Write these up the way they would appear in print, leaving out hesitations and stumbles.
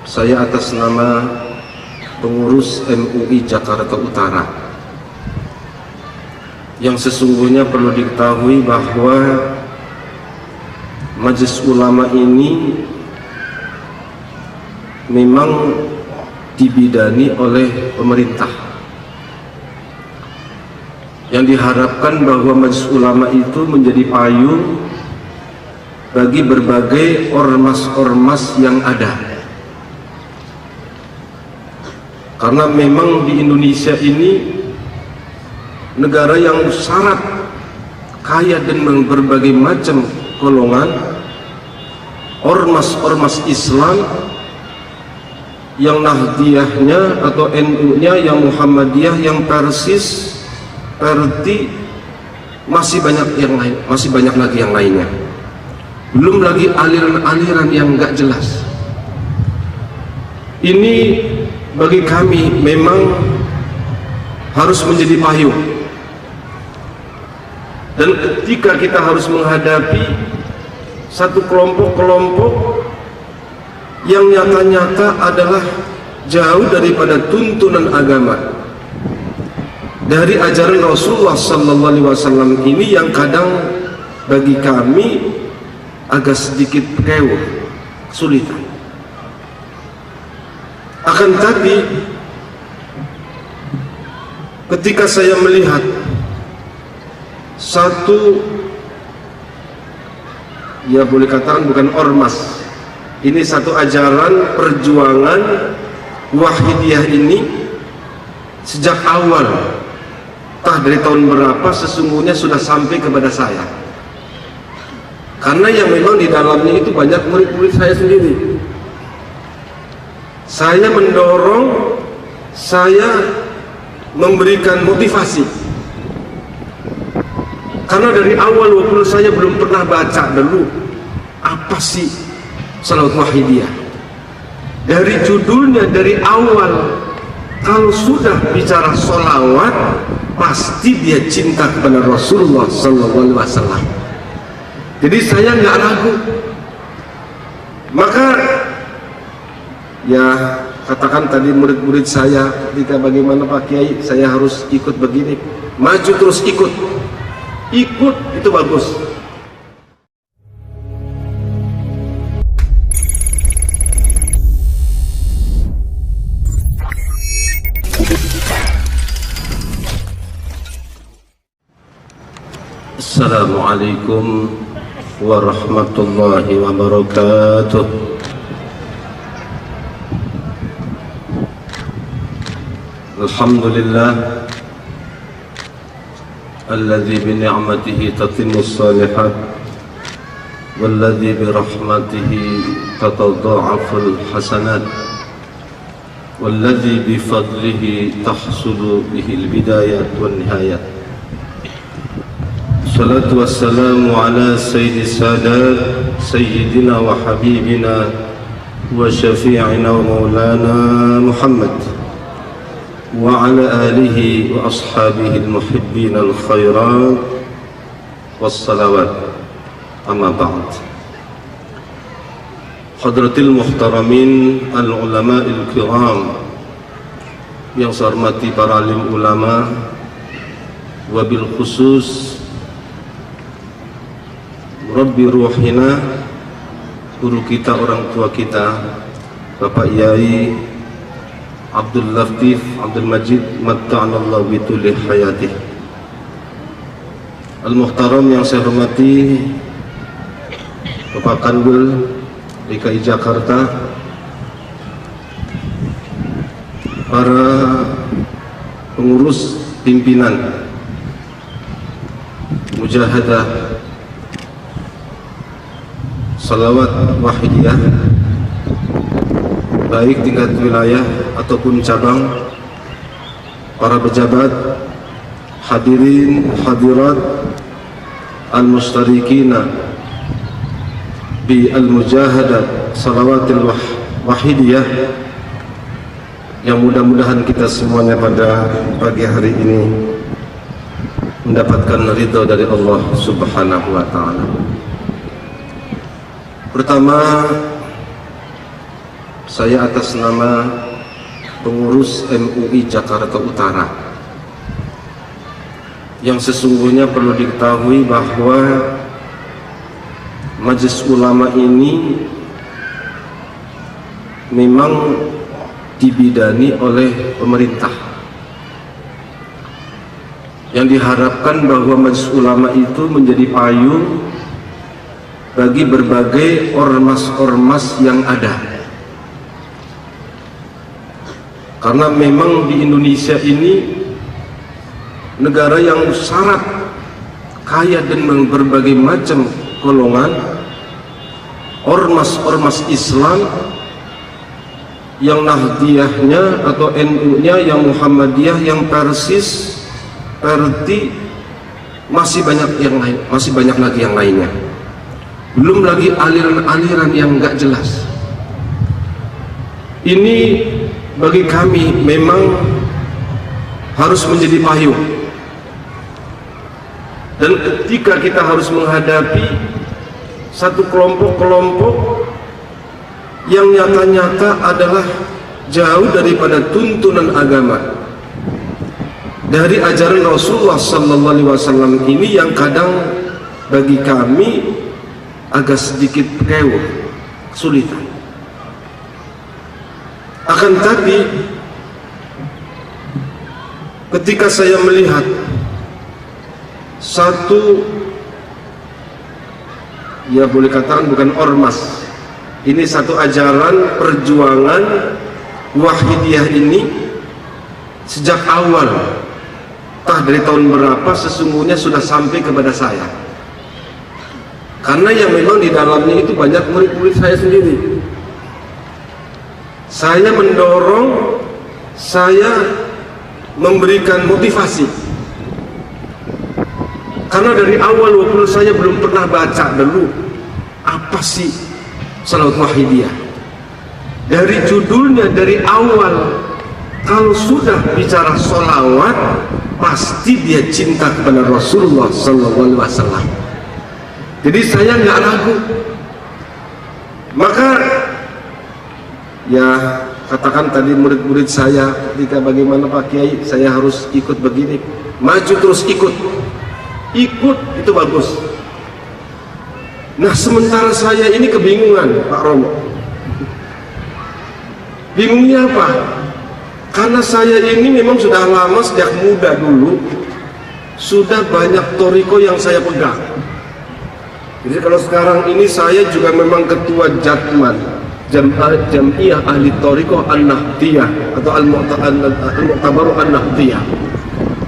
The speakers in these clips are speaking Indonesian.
Saya atas nama pengurus MUI Jakarta Utara, yang sesungguhnya perlu diketahui bahwa Majelis Ulama ini memang dibidani oleh pemerintah, yang diharapkan bahwa Majelis Ulama itu menjadi payung bagi berbagai ormas-ormas yang ada. Karena memang di Indonesia ini negara yang syarat kaya dengan berbagai macam golongan ormas-ormas Islam, yang Nahdiyahnya atau NU-nya, yang Muhammadiyah, yang Persis, Perti, masih banyak yang lain, masih banyak lagi yang lainnya. Belum lagi aliran-aliran yang enggak jelas. Ini bagi kami memang harus menjadi payung. Dan ketika kita harus menghadapi satu kelompok-kelompok yang nyata-nyata adalah jauh daripada tuntunan agama, dari ajaran Rasulullah SAW ini, yang kadang bagi kami agak sedikit kesulitan. Akan tetapi ketika saya melihat satu, ya boleh katakan bukan ormas, ini satu ajaran perjuangan Wahidiyah ini sejak awal, entah dari tahun berapa, sesungguhnya sudah sampai kepada saya. Karena yang memang di dalamnya itu banyak murid-murid saya sendiri. Saya mendorong, saya memberikan motivasi. Karena dari awal walaupun saya belum pernah baca dulu apa sih Shalawat Wahidiyah. Dari judulnya, dari awal, kalau sudah bicara sholawat, pasti dia cinta kepada Rasulullah SAW. Jadi saya nggak ragu. Maka ya katakan tadi murid-murid saya, ketika bagaimana Pak Kiai, saya harus ikut begini, maju terus ikut itu bagus. Assalamualaikum warahmatullahi wabarakatuh. Alhamdulillah alladzi bi ni'matihi tatimmus shalihat walladzi bi rahmatihi tatadha'aful hasanat walladzi bi fadlihi tahsulu bihil bidayat wan nihayat. Salatu wassalamu ala sayyidis sadat sayyidina wa habibina wa syafi'ina wa maulana Muhammad wa ala alihi wa ashabihi al-muhibbin al-khairat wassalawat, amma ba'd. Hadratil muhtaramin al-ulama'il kiram, yang saya hormati para alim ulama, wabil khusus Rabbi ruhina, guru kita, orang tua kita, Bapak Yai Abdul Latif Abdul Majid matta'anallahu bituli hayatih. Al-Muhtaram yang saya hormati Bapak Kanwil DKI Jakarta, para pengurus pimpinan Mujahadah Shalawat Wahidiyah, baik tingkat wilayah ataupun cabang, para pejabat, hadirin hadirat, al-mustarikina bi al-mujahadah Shalawatil Wahidiyah, yang mudah-mudahan kita semuanya pada pagi hari ini mendapatkan ridha dari Allah Subhanahu wa Ta'ala. Pertama, Saya atas nama pengurus MUI Jakarta Utara, yang sesungguhnya perlu diketahui bahwa Majelis Ulama ini memang dibidani oleh pemerintah, yang diharapkan bahwa Majelis Ulama itu menjadi payung bagi berbagai ormas-ormas yang ada. Karena memang di Indonesia ini negara yang syarat kaya dengan berbagai macam golongan ormas-ormas Islam, yang Nahdiyahnya atau NU-nya, yang Muhammadiyah, yang Persis, Perti, masih banyak yang lain, masih banyak lagi yang lainnya. Belum lagi aliran-aliran yang nggak jelas. Ini bagi kami memang harus menjadi payung. Dan ketika kita harus menghadapi satu kelompok-kelompok yang nyata-nyata adalah jauh daripada tuntunan agama, dari ajaran Rasulullah SAW ini, yang kadang bagi kami agak sedikit kesulitan. Akan tetapi ketika saya melihat satu, ya boleh katakan bukan ormas, ini satu ajaran perjuangan Wahidiyah ini sejak awal, entah dari tahun berapa, sesungguhnya sudah sampai kepada saya. Karena yang memang di dalamnya itu banyak murid-murid saya sendiri. Saya mendorong, saya memberikan motivasi. Karena dari awal walaupun saya belum pernah baca dulu apa sih Shalawat Wahidiyah. Dari judulnya, dari awal, kalau sudah bicara sholawat, pasti dia cinta kepada Rasulullah SAW. Jadi saya nggak ragu. Maka ya katakan tadi murid-murid saya, ketika bagaimana Pak Kiai, saya harus ikut begini, maju terus ikut itu bagus. Nah sementara saya ini kebingungan Pak Romo. Bingungnya apa? Karena saya ini memang sudah lama, sejak muda dulu sudah banyak toriko yang saya pegang. Jadi kalau sekarang ini saya juga memang ketua Jatman, Jam'iyah Ahli Toriko An-Nahdiyah atau Al-Mu'tabaru An-Nahdiyah.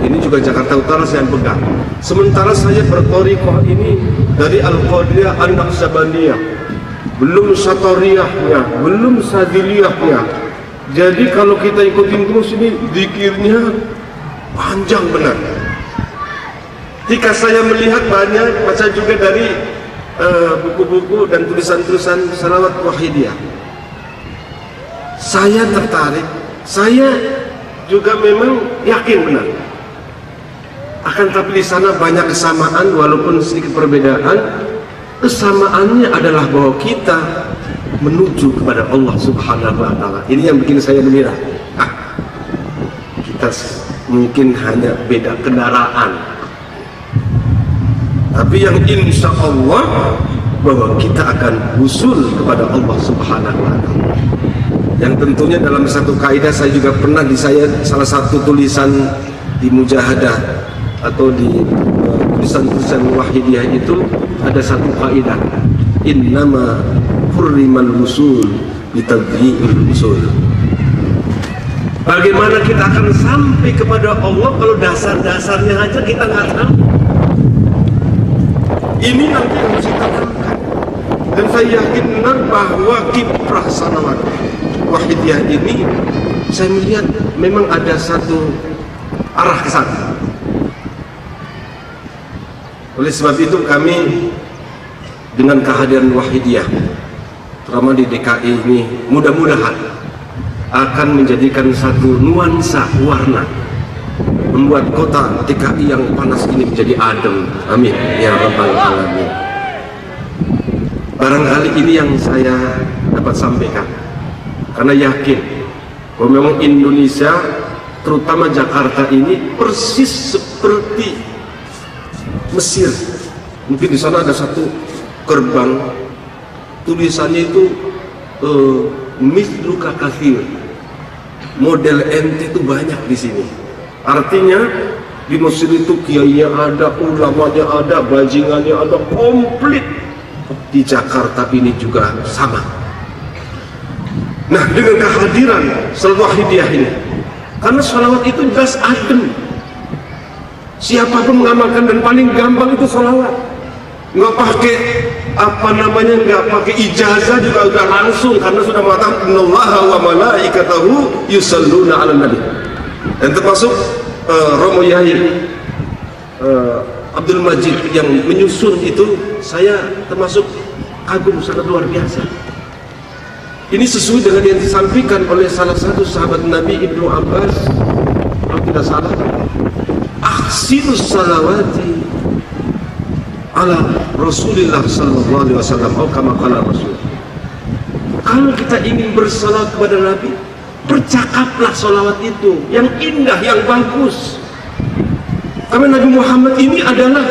Ini juga Jakarta Utara saya pegang. Sementara saya bertorikoh ini dari Al-Qadiriyah An-Naqsabandiyah, belum Satoriyahnya, belum Sadiliyahnya. Jadi kalau kita ikutin terus ini zikirnya panjang benar. Jika saya melihat banyak, baca juga dari buku-buku dan tulisan-tulisan Shalawat Wahidiyah, saya tertarik. Saya juga memang yakin benar. Akan tapi di sana banyak kesamaan walaupun sedikit perbedaan. Kesamaannya adalah bahwa kita menuju kepada Allah Subhanahu wa Ta'ala. Ini yang bikin saya gembira. Kita mungkin hanya beda kendaraan, tapi yang insya Allah bahwa kita akan usul kepada Allah Subhanahu wa Ta'ala. Yang tentunya dalam satu kaidah, saya juga pernah di salah satu tulisan di Mujahadah atau di tulisan-tulisan Wahidiyah itu ada satu kaidah, innama hurrimal usul bitadhi'il usul. Bagaimana kita akan sampai kepada Allah kalau dasar-dasarnya aja kita nggak tahu? Ini nanti yang harus kita lakukan. Dan saya yakin benar bahwa kiprah Shalawat Wahidiyah ini, saya melihat memang ada satu arah ke sana. Oleh sebab itu kami dengan kehadiran Wahidiyah, terutama di DKI ini, mudah-mudahan akan menjadikan satu nuansa warna, membuat kota DKI yang panas ini menjadi adem. Amin ya rabbal alamin. Barangkali ini yang saya dapat sampaikan. karena yakin bahwa memang Indonesia, terutama Jakarta ini persis seperti Mesir. Mungkin di sana ada satu gerbang, tulisannya itu misluka kathir, model ente itu banyak di sini. Artinya di Mesir itu kiainya ada, ulamanya ada, bajingannya ada, komplit. Di Jakarta ini juga sama. Nah, dengan kehadiran Salat Wahidiyah ini, karena sholawat itu jelas adem, siapapun mengamalkan, dan paling gampang itu sholawat, nggak pakai nggak pakai ijazah juga udah langsung, karena sudah mengatakan innallaha wa malaikatahu yusalluna 'alan nabi. Dan termasuk Romo Yahya Abdul Majid yang menyusun itu, saya termasuk kagum, sangat luar biasa. Ini sesuai dengan yang disampaikan oleh salah satu sahabat Nabi, Ibnu Abbas, kalau tidak salah, ahsinus salawati ala Rasulillah sallallahu alaihi wasallam, atau kama qala Rasul. Kalau kita ingin bersalawat kepada Nabi, bercakaplah salawat itu yang indah, yang bagus. Karena Nabi Muhammad ini adalah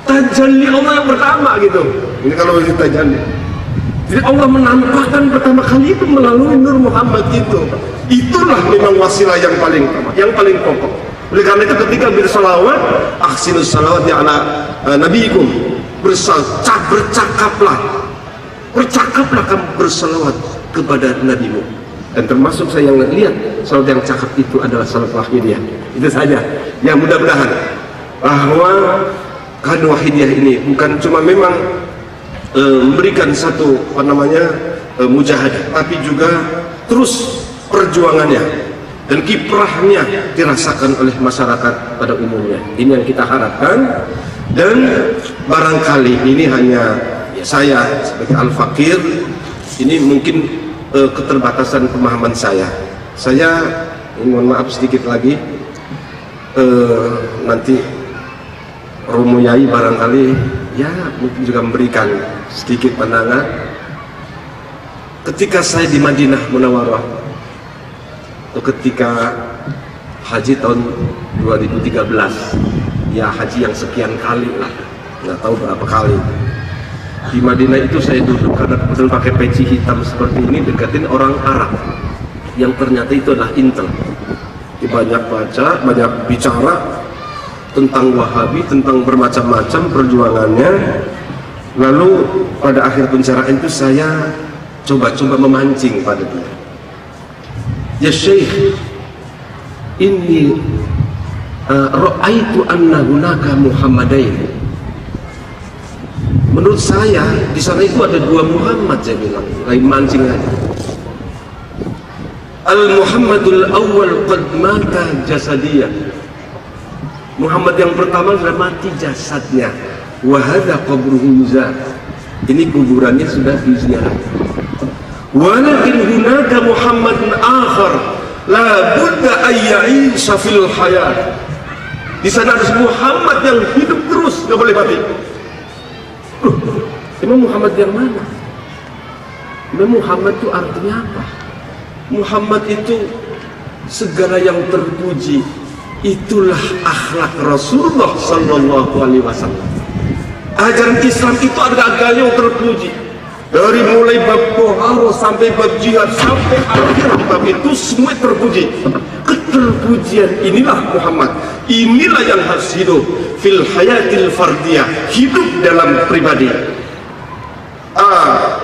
tajalli Allah yang pertama gitu. Ini kalau kita tajalli, jadi Allah menampakkan pertama kali itu melalui Nur Muhammad itu. Itulah memang wasilah yang paling utama, yang paling pokok. Oleh karena itu ketika bersalawat, ahsinus salawati ala nabiyikum, bercakaplah kamu bersalawat kepada nabimu. Dan termasuk saya yang lihat salawat yang cakap itu adalah salat Wahidiyah. Itu saja. Ya, mudah-mudahan bahwa kan Wahidiyah ini bukan cuma memang memberikan satu mujahadah, tapi juga terus perjuangannya dan kiprahnya dirasakan oleh masyarakat pada umumnya. Ini yang kita harapkan. Dan barangkali ini hanya saya sebagai al-fakir, ini mungkin keterbatasan pemahaman saya. Mohon maaf sedikit lagi, nanti Romo Yai barangkali ya mungkin juga memberikan sedikit pandangan. Ketika saya di Madinah Munawwarah, atau ketika haji tahun 2013, ya haji yang sekian kali lah, nggak tahu berapa kali. Di Madinah itu saya duduk karena kebetulan pakai peci hitam seperti ini, deketin orang Arab yang ternyata itu adalah intel. Banyak baca, banyak bicara tentang Wahabi, tentang bermacam-macam perjuangannya. Lalu pada akhir pembicaraan itu saya coba memancing pada dia. Ya Syekh, ini ra'aitu anna hunaka Muhammadain. Menurut saya di sana itu ada dua Muhammad, saya bilang, lain mancing aja. Al-Muhammadul awal qad mata jasadiyah. Muhammad yang pertama sudah mati jasadnya. Wa hadza qabruhu yuzar. Ini kuburannya sudah diziarah. Walakin hunaka Muhammadun akhar la budda ay ya'isha fil hayat. Di sana ada Muhammad yang hidup terus, enggak boleh mati. Emang Muhammad yang mana? Emang Muhammad itu artinya apa? Muhammad itu segala yang terpuji. Itulah akhlak Rasulullah sallallahu alaihi wasallam. Ajaran Islam itu adalah agama yang terpuji. Dari mulai bab toharo sampai bab jihad sampai akhir bab itu semua terpuji. Keterpujian inilah Muhammad. Inilah yang harus hidup fil hayatil fardiyah, hidup dalam pribadi,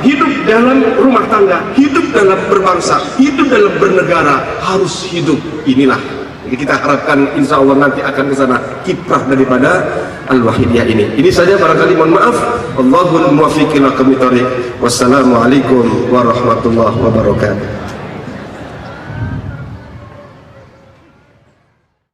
hidup dalam rumah tangga, hidup dalam berbangsa, hidup dalam bernegara, harus hidup. Inilah kita harapkan, insya Allah nanti akan ke sana kiprah daripada Al-Wahidiyah ini. Ini saja barangkali, mohon maaf. Allahul muwaffiq ila aqwamit thoriq. Wassalamualaikum warahmatullahi wabarakatuh.